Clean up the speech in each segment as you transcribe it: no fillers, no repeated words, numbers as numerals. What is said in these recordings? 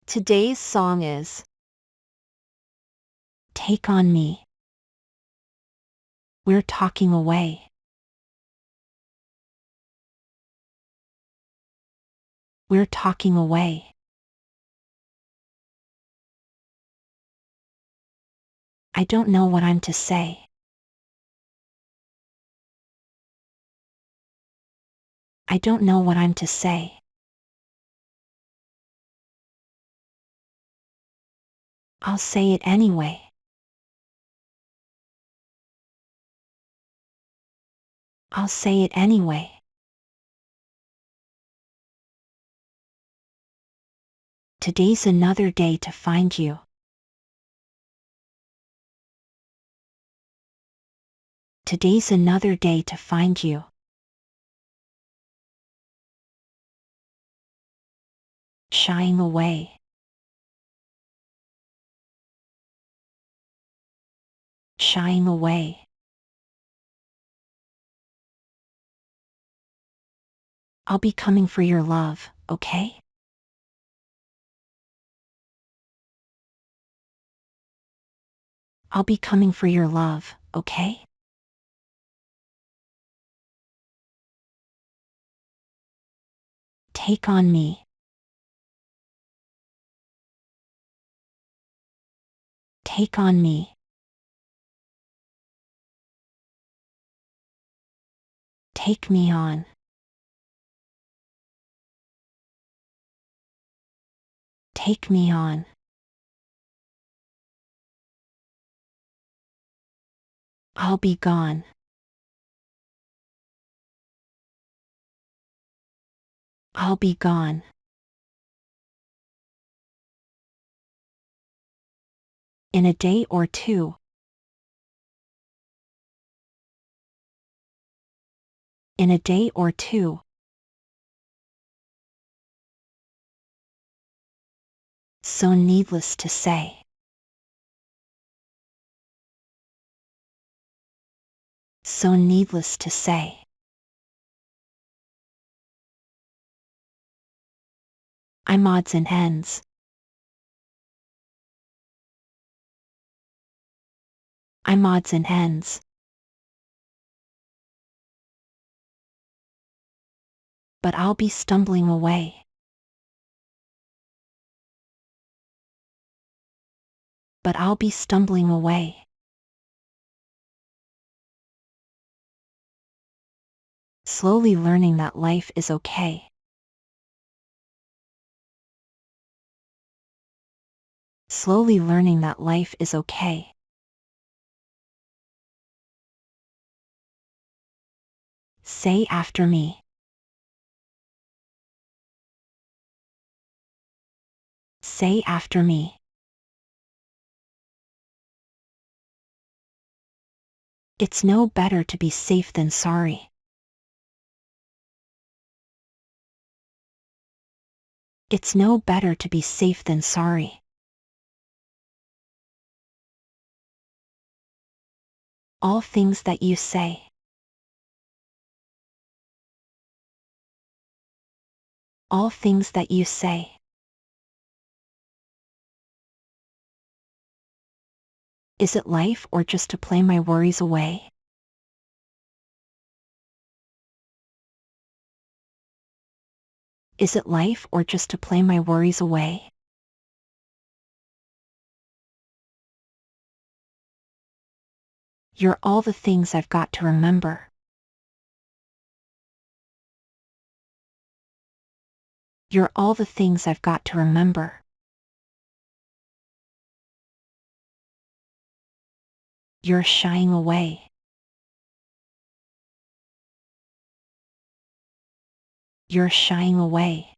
Today's song is Take on Me. We're talking away. We're talking away. I don't know what I'm to say. I don't know what I'm to say. I'll say it anyway. I'll say it anyway. Today's another day to find you. Today's another day to find you. Shying away. Shying away. I'll be coming for your love, okay? I'll be coming for your love, okay? Take on me. Take on me. Take me on. Take me on. I'll be gone. I'll be gone. In a day or two. In a day or two. So needless to say. So needless to say. I'm odds and ends. I'm odds and ends. But I'll be stumbling away. But I'll be stumbling away. Slowly learning that life is okay. Slowly learning that life is okay. Say after me. Say after me. It's no better to be safe than sorry. It's no better to be safe than sorry. All things that you say. All things that you say. Is it life or just to play my worries away? Is it life or just to play my worries away? You're all the things I've got to remember. You're all the things I've got to remember. You're shying away. You're shying away.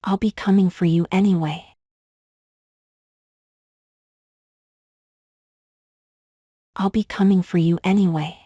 I'll be coming for you anyway. I'll be coming for you anyway.